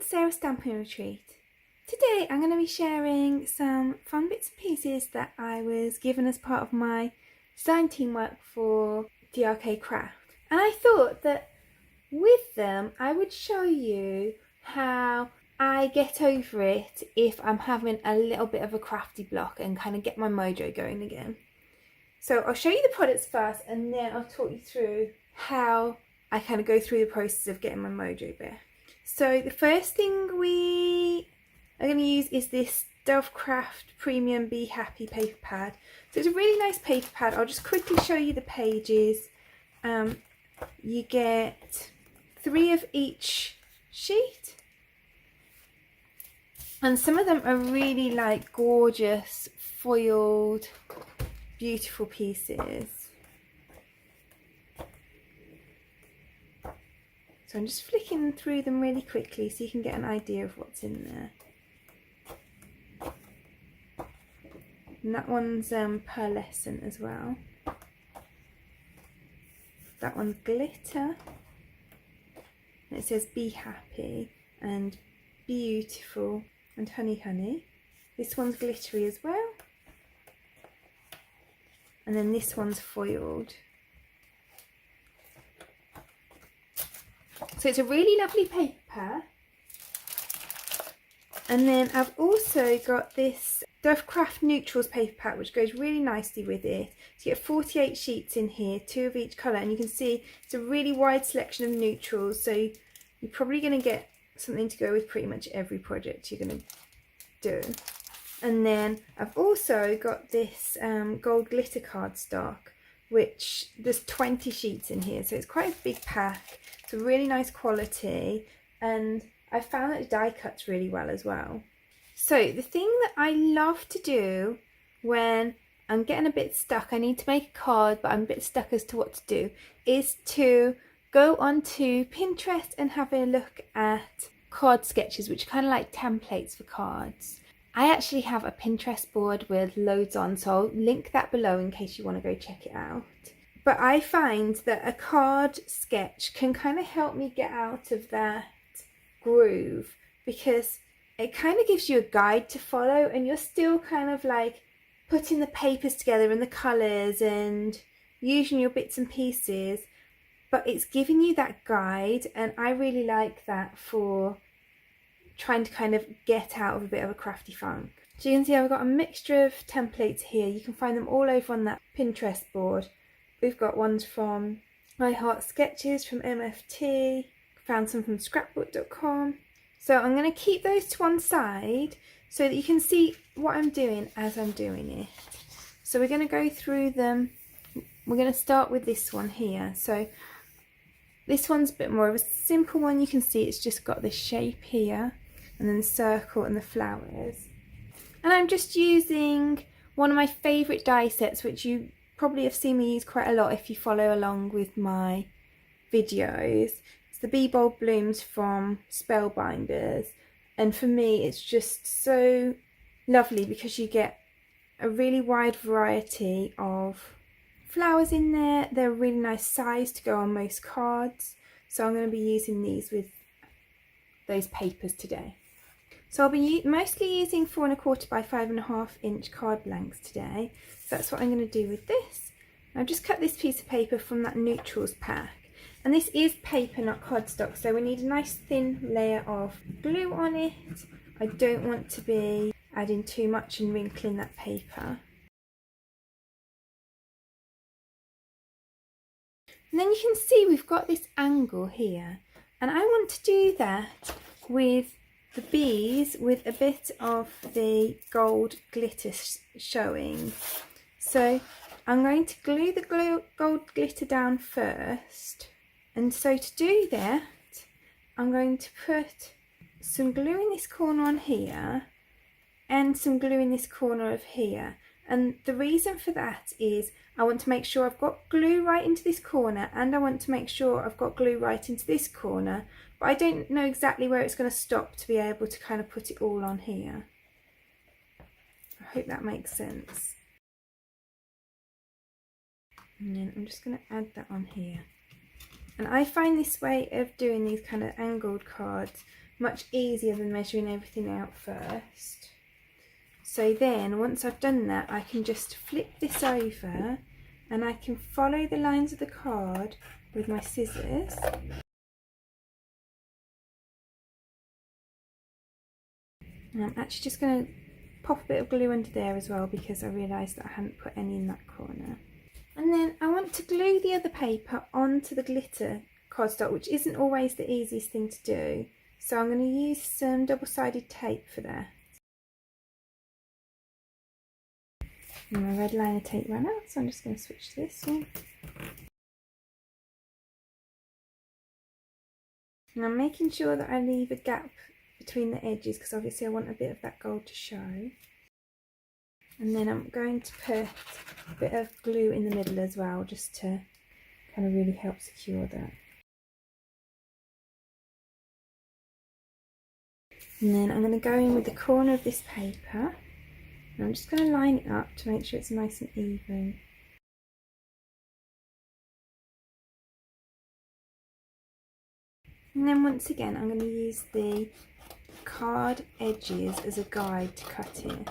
Sarah's Stamping Retreat. Today I'm going to be sharing some fun bits and pieces that I was given as part of my design teamwork for Dovecraft. And I thought that with them I would show you how I get over it if I'm having a little bit of a crafty block and kind of get my mojo going again. So I'll show you the products first and then I'll talk you through how I kind of go through the process of getting my mojo back. So the first thing we are going to use is this Dovecraft Premium Be Happy paper pad. So it's a really nice paper pad. I'll just quickly show you the pages. You get 3 of each sheet. And some of them are really like gorgeous, foiled, beautiful pieces. So I'm just flicking through them really quickly so you can get an idea of what's in there. And that one's pearlescent as well. That one's glitter. And it says Be Happy and Beautiful and Honey Honey. This one's glittery as well. And then this one's foiled. So it's a really lovely paper pad. And then I've also got this Dovecraft Neutrals paper pad which goes really nicely with it. So you get 48 sheets in here, 2 of each colour, and you can see it's a really wide selection of neutrals, so you're probably going to get something to go with pretty much every project you're going to do. And then I've also got this gold glitter cardstock, which there's 20 sheets in here, so it's quite a big pack. It's a really nice quality, and I found that it die cuts really well as well. So the thing that I love to do when I'm getting a bit stuck, I need to make a card but I'm a bit stuck as to what to do, is to go onto Pinterest and have a look at card sketches, which are kind of like templates for cards. I actually have a Pinterest board with loads on, so I'll link that below in case you want to go check it out. But I find that a card sketch can kind of help me get out of that groove, because it kind of gives you a guide to follow and you're still kind of like putting the papers together and the colours and using your bits and pieces, but it's giving you that guide, and I really like that for trying to kind of get out of a bit of a crafty funk. So you can see I've got a mixture of templates here. You can find them all over on that Pinterest board. We've got ones from My Heart Sketches, from MFT, found some from scrapbook.com. So I'm going to keep those to one side so that you can see what I'm doing as I'm doing it. So we're going to go through them. We're going to start with this one here. So this one's a bit more of a simple one. You can see it's just got this shape here and then the circle and the flowers. And I'm just using one of my favourite die sets, which you probably have seen me use quite a lot if you follow along with my videos. It's the Be Bold Blooms from Spellbinders, and for me it's just so lovely because you get a really wide variety of flowers in there. They're a really nice size to go on most cards, so I'm going to be using these with those papers today. So I'll be mostly using 4 1/4 by 5 1/2 inch card blanks today. So that's what I'm going to do with this. I've just cut this piece of paper from that Neutrals pack. And this is paper, not cardstock, so we need a nice thin layer of glue on it. I don't want to be adding too much and wrinkling that paper. And then you can see we've got this angle here. And I want to do that with the bees with a bit of the gold glitter showing. So I'm going to glue the gold glitter down first. And so to do that, I'm going to put some glue in this corner on here and some glue in this corner of here. And the reason for that is I want to make sure I've got glue right into this corner, and I want to make sure I've got glue right into this corner, but I don't know exactly where it's going to stop to be able to kind of put it all on here. I hope that makes sense. And then I'm just going to add that on here. And I find this way of doing these kind of angled cards much easier than measuring everything out first. So then once I've done that, I can just flip this over and I can follow the lines of the card with my scissors. And I'm actually just going to pop a bit of glue under there as well, because I realised that I hadn't put any in that corner. And then I want to glue the other paper onto the glitter cardstock, which isn't always the easiest thing to do. So I'm going to use some double-sided tape for that. And my red liner tape ran out, so I'm just going to switch to this one. And I'm making sure that I leave a gap between the edges, because obviously I want a bit of that gold to show. And then I'm going to put a bit of glue in the middle as well, just to kind of really help secure that. And then I'm going to go in with the corner of this paper, and I'm just going to line it up to make sure it's nice and even. And then once again I'm going to use the card edges as a guide to cut it.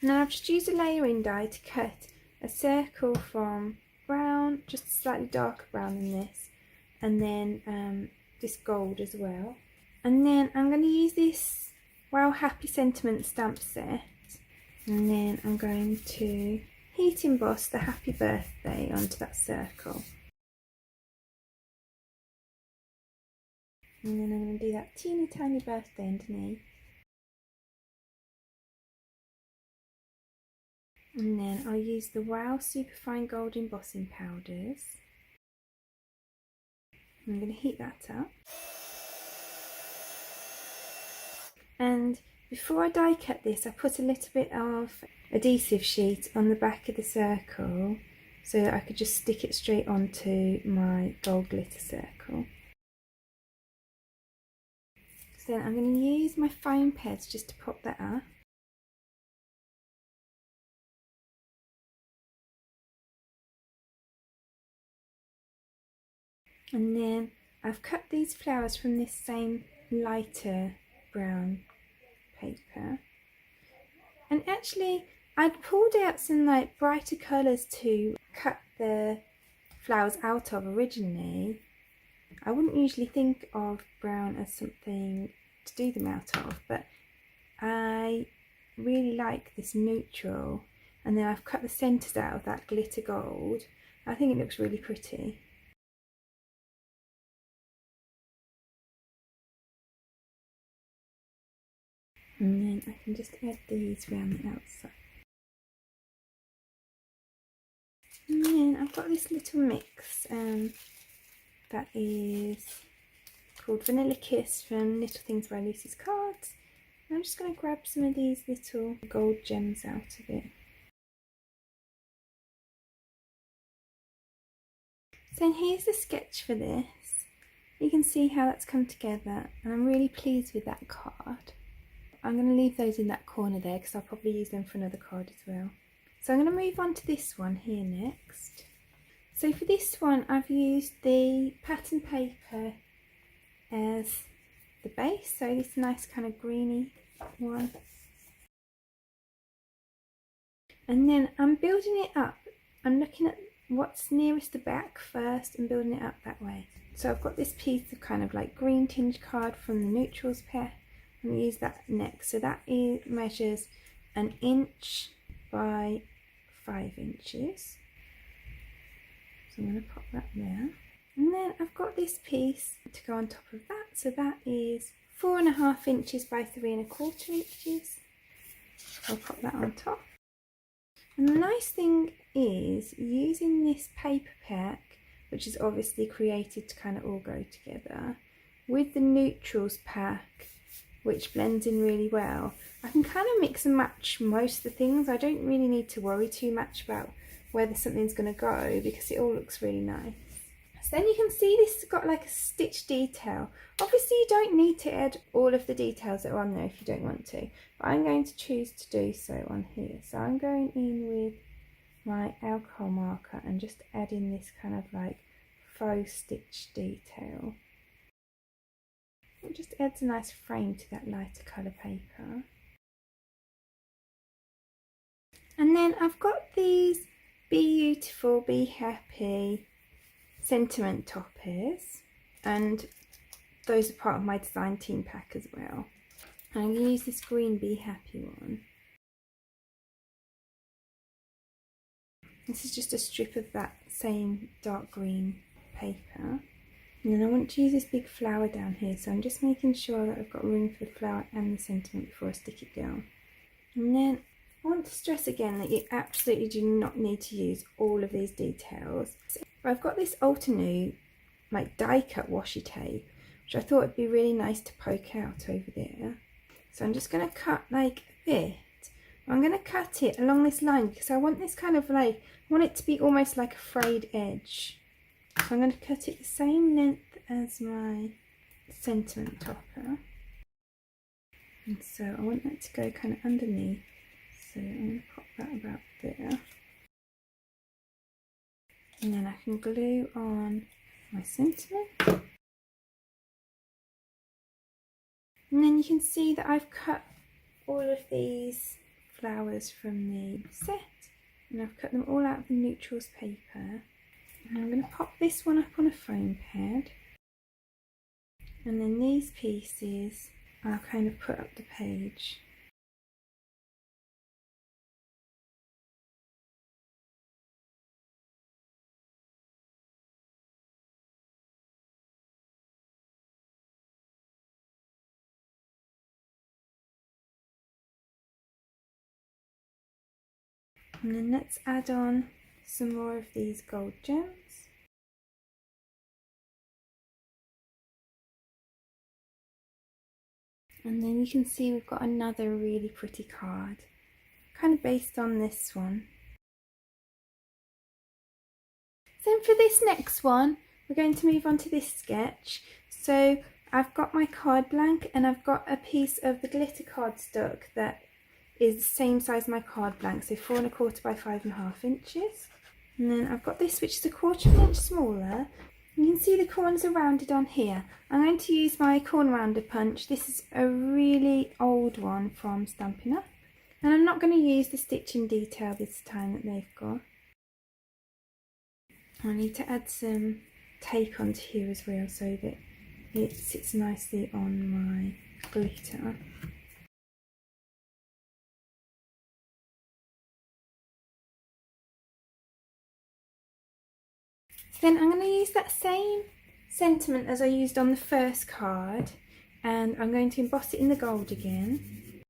Now I've just used a layering die to cut a circle from brown, just slightly darker brown than this, and then this gold as well. And then I'm going to use this Wow Happy Sentiment stamp set, and then I'm going to heat emboss the happy birthday onto that circle. And then I'm going to do that teeny tiny birthday underneath. And then I'll use the Wow Superfine Gold Embossing Powders. I'm going to heat that up. And before I die cut this, I put a little bit of adhesive sheet on the back of the circle so that I could just stick it straight onto my gold glitter circle. So then I'm going to use my foam pads just to pop that up. And then I've cut these flowers from this same lighter brown paper. And actually I'd pulled out some like brighter colours to cut the flowers out of originally. I wouldn't usually think of brown as something to do them out of, but I really like this neutral, and then I've cut the centres out of that glitter gold. I think it looks really pretty. And then I can just add these around the outside. And then I've got this little mix that is called Vanilla Kiss from Little Things by Lucy's Cards. And I'm just going to grab some of these little gold gems out of it. So here's the sketch for this. You can see how that's come together, and I'm really pleased with that card. I'm going to leave those in that corner there because I'll probably use them for another card as well. So I'm going to move on to this one here next. So for this one I've used the pattern paper as the base, so this nice kind of greeny one. And then I'm building it up. I'm looking at what's nearest the back first and building it up that way. So I've got this piece of kind of like green tinge card from the neutrals pair. I'm going to use that next. So that measures 1 inch by 5 inches. So I'm going to pop that there. And then I've got this piece to go on top of that. So that is 4.5 inches by 3.25 inches. I'll pop that on top. And the nice thing is using this paper pack, which is obviously created to kind of all go together, with the neutrals pack, which blends in really well. I can kind of mix and match most of the things. I don't really need to worry too much about whether something's going to go because it all looks really nice. So then you can see this has got like a stitch detail. Obviously you don't need to add all of the details that are on there if you don't want to, but I'm going to choose to do so on here. So I'm going in with my alcohol marker and just adding this kind of like faux stitch detail. It just adds a nice frame to that lighter colour paper. And then I've got these Be Beautiful, Be Happy sentiment toppers, and those are part of my design team pack as well. And I'm going to use this green Be Happy one. This is just a strip of that same dark green paper. And then I want to use this big flower down here, so I'm just making sure that I've got room for the flower and the sentiment before I stick it down. And then I want to stress again that you absolutely do not need to use all of these details. So I've got this Altenew like die cut washi tape, which I thought would be really nice to poke out over there. So I'm just going to cut like a bit. I'm going to cut it along this line because I want this kind of like, I want it to be almost like a frayed edge. So I'm going to cut it the same length as my sentiment topper. And so I want that to go kind of underneath. So I'm going to pop that about there. And then I can glue on my sentiment. And then you can see that I've cut all of these flowers from the set. And I've cut them all out of the neutrals paper. And I'm going to pop this one up on a foam pad. And then these pieces I'll kind of put up the page. And then let's add on some more of these gold gems. And then you can see we've got another really pretty card, kind of based on this one. Then for this next one, we're going to move on to this sketch. So I've got my card blank and I've got a piece of the glitter cardstock that is the same size as my card blank, so 4 1/4 by 5.5 inches. And then I've got this which is 1/4 inch smaller. You can see the corners are rounded on here. I'm going to use my corner rounder punch. This is a really old one from Stampin' Up! And I'm not going to use the stitching detail this time that they've got. I need to add some tape onto here as well so that it sits nicely on my glitter. Then I'm going to use that same sentiment as I used on the first card, and I'm going to emboss it in the gold again.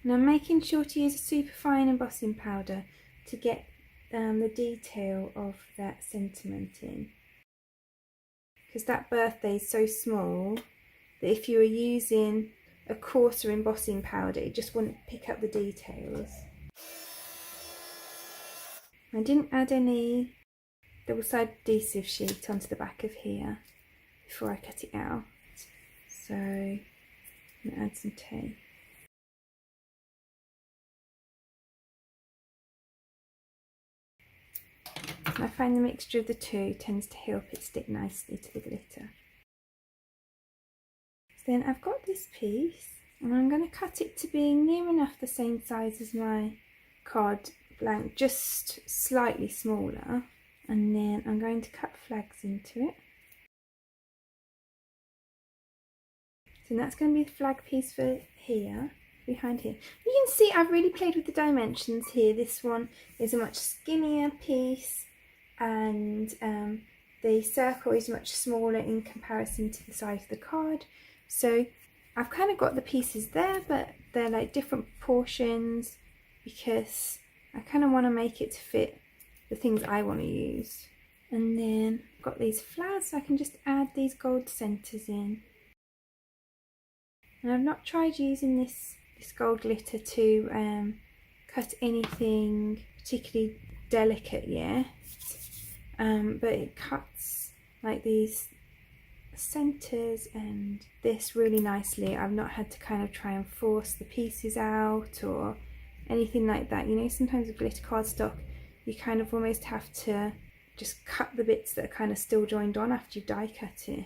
And I'm making sure to use a super fine embossing powder to get the detail of that sentiment in. Because that birthday is so small that if you were using a coarser embossing powder, it just wouldn't pick up the details. I didn't add any double-sided adhesive sheet onto the back of here before I cut it out, so I'm going to add some tape. And I find the mixture of the two tends to help it stick nicely to the glitter. So then I've got this piece and I'm going to cut it to be near enough the same size as my card blank, just slightly smaller, and then I'm going to cut flags into it. So that's going to be the flag piece for here, behind here. You can see I've really played with the dimensions here. This one is a much skinnier piece and the circle is much smaller in comparison to the size of the card. So I've kind of got the pieces there, but they're like different portions because I kind of want to make it to fit the things I want to use. And then I've got these flowers, so I can just add these gold centres in. And I've not tried using this gold glitter to cut anything particularly delicate yet, but it cuts like these centres and this really nicely. I've not had to kind of try and force the pieces out or anything like that. You know, sometimes with glitter cardstock you kind of almost have to just cut the bits that are kind of still joined on after you've die cut it.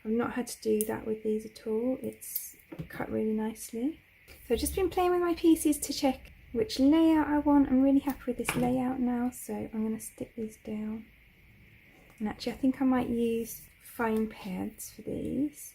I've not had to do that with these at all. It's cut really nicely. So I've just been playing with my pieces to check which layout I want. I'm really happy with this layout now, so I'm going to stick these down. And actually I think I might use foam pads for these.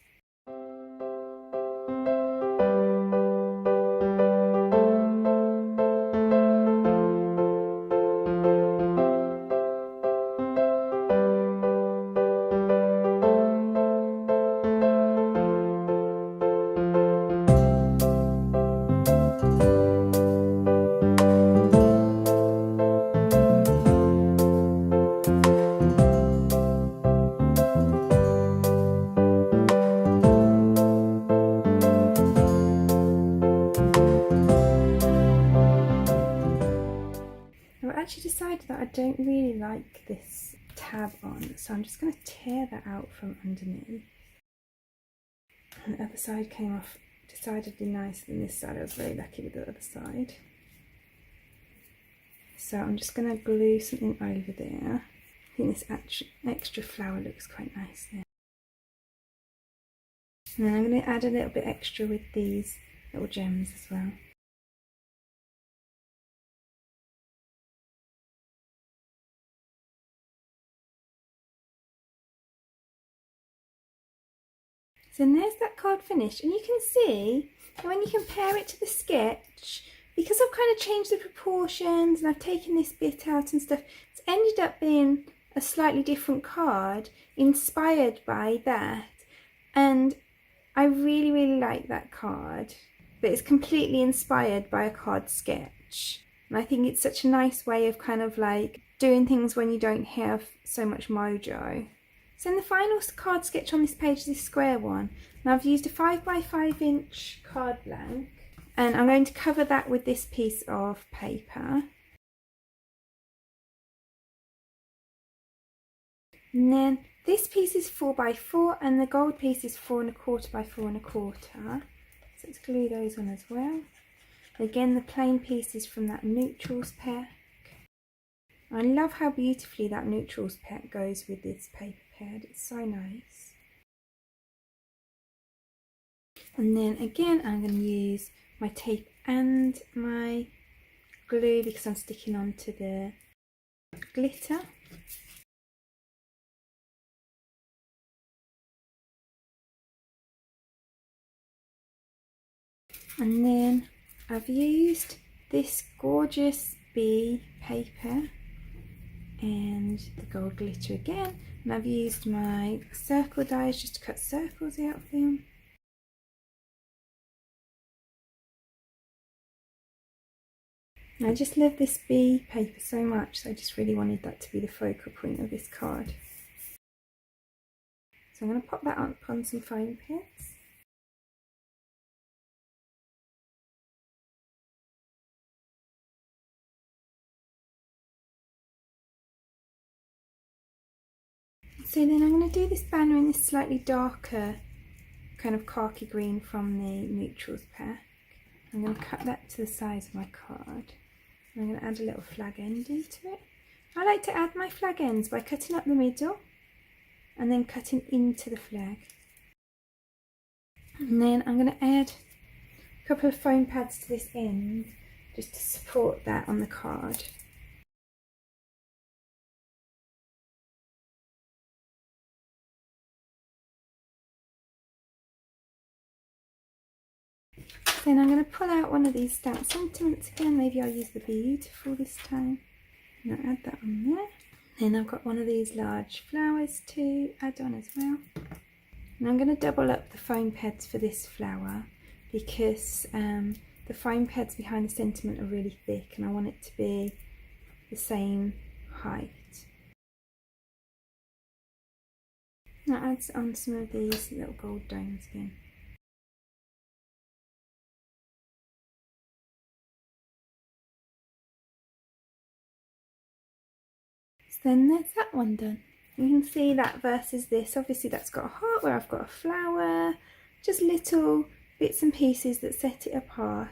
I've actually decided that I don't really like this tab on, so I'm just going to tear that out from underneath. And the other side came off decidedly nicer than this side. I was very lucky with the other side. So I'm just going to glue something over there. I think this extra flower looks quite nice there. And then I'm going to add a little bit extra with these little gems as well. So there's that card finished, and you can see when you compare it to the sketch, because I've kind of changed the proportions and I've taken this bit out and stuff, it's ended up being a slightly different card inspired by that. And I really like that card, but it's completely inspired by a card sketch. And I think it's such a nice way of kind of like doing things when you don't have so much mojo. So the final card sketch on this page is this square one, and I've used a 5x5 inch card blank, and I'm going to cover that with this piece of paper. And then this piece is 4x4 and the gold piece is 4¼ by 4¼ So let's glue those on as well. Again, the plain piece is from that neutrals pack. I love how beautifully that neutrals pack goes with this paper pad. It's so nice. And then again, I'm going to use my tape and my glue because I'm sticking onto the glitter. And then I've used this gorgeous bee paper and the gold glitter again, and I've used my circle dies just to cut circles out of them. And I just love this bee paper so much, so I just really wanted that to be the focal point of this card. So I'm going to pop that on some foam pads. So then I'm going to do this banner in this slightly darker kind of khaki green from the neutrals pack. I'm going to cut that to the size of my card. I'm going to add a little flag end into it. I like to add my flag ends by cutting up the middle and then cutting into the flag. And then I'm going to add a couple of foam pads to this end just to support that on the card. Then I'm going to pull out one of these stamped sentiments again. Maybe I'll use the beautiful this time. And I'll add that on there. Then I've got one of these large flowers to add on as well. And I'm going to double up the foam pads for this flower because the foam pads behind the sentiment are really thick and I want it to be the same height. And I'll add on some of these little gold domes again. So then there's that one done. You can see that versus this. Obviously that's got a heart where I've got a flower, just little bits and pieces that set it apart.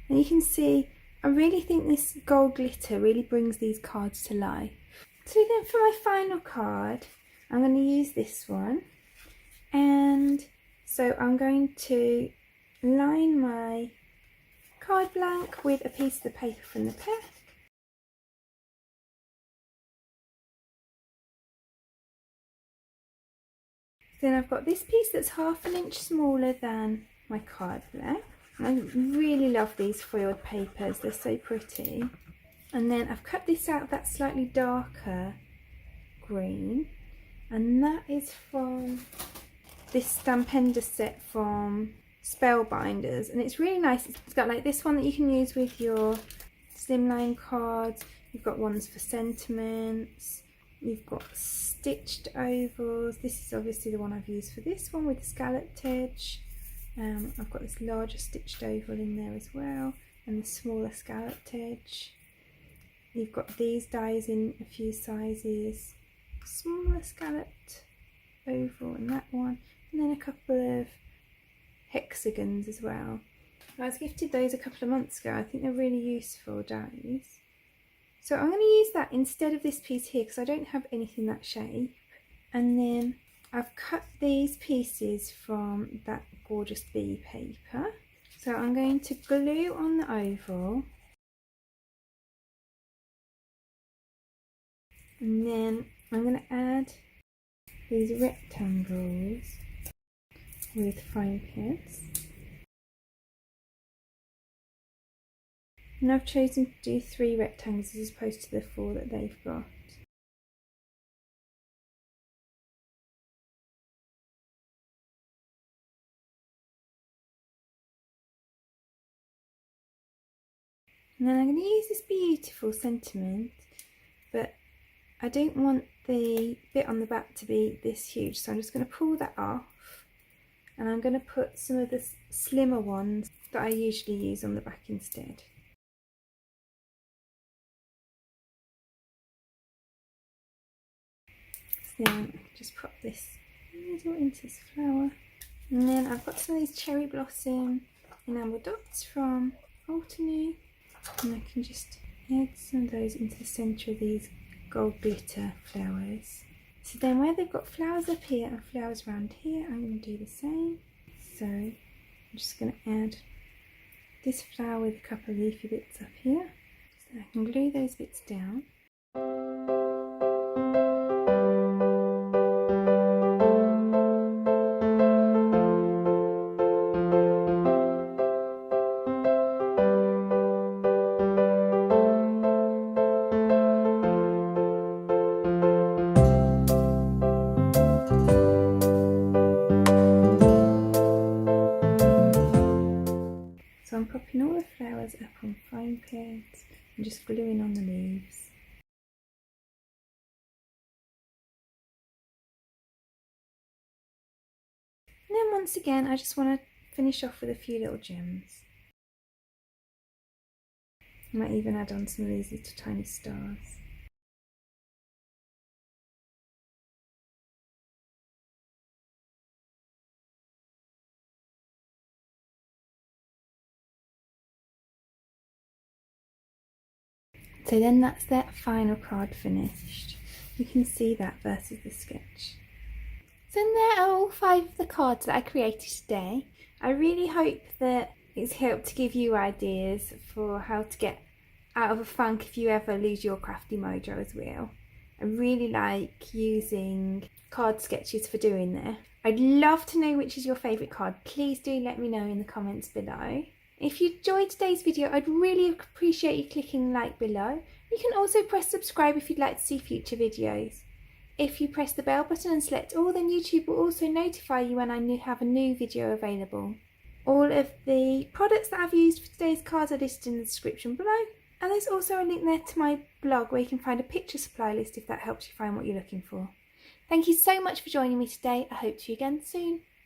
And you can see I really think this gold glitter really brings these cards to life. So then for my final card, I'm going to use this one. And so I'm going to line my card blank with a piece of the paper from the pack. Then I've got this piece that's 1/2 inch smaller than my card blank. I really love these foiled papers, they're so pretty. And then I've cut this out that slightly darker green, and that is from this Stampender set from Spellbinders, and it's really nice. It's got like this one that you can use with your slimline cards, you've got ones for sentiments, you've got stitched ovals. This is obviously the one I've used for this one with the scalloped edge. I've got this larger stitched oval in there as well, and the smaller scalloped edge. You've got these dies in a few sizes, smaller scalloped oval in that one, and then a couple of hexagons as well. I was gifted those a couple of months ago. I think they're really useful dies. So I'm going to use that instead of this piece here because I don't have anything that shape. And then I've cut these pieces from that gorgeous bee paper. So I'm going to glue on the oval. And then I'm going to add these rectangles with fine pads. And I've chosen to do 3 rectangles as opposed to the 4 that they've got. And then I'm going to use this beautiful sentiment, but I don't want the bit on the back to be this huge, so I'm just going to pull that off, and I'm going to put some of the slimmer ones that I usually use on the back instead. So then I can just pop this middle into this flower, and then I've got some of these cherry blossom enamel dots from Altenew, and I can just add some of those into the centre of these gold glitter flowers. So then where they've got flowers up here and flowers around here, I'm going to do the same. So I'm just going to add this flower with a couple of leafy bits up here, so I can glue those bits down. So I'm popping all the flowers up on fine pads and just gluing on the leaves. And then once again I just want to finish off with a few little gems. I might even add on some of these little tiny stars. So then that's that final card finished. You can see that versus the sketch. So there are all 5 of the cards that I created today. I really hope that it's helped to give you ideas for how to get out of a funk if you ever lose your crafty mojo as well. I really like using card sketches for doing that. I'd love to know which is your favourite card. Please do let me know in the comments below. If you enjoyed today's video, I'd really appreciate you clicking like below. You can also press subscribe if you'd like to see future videos. If you press the bell button and select all, then YouTube will also notify you when I have a new video available. All of the products that I've used for today's cards are listed in the description below, and there's also a link there to my blog where you can find a picture supply list if that helps you find what you're looking for. Thank you so much for joining me today. I hope to see you again soon.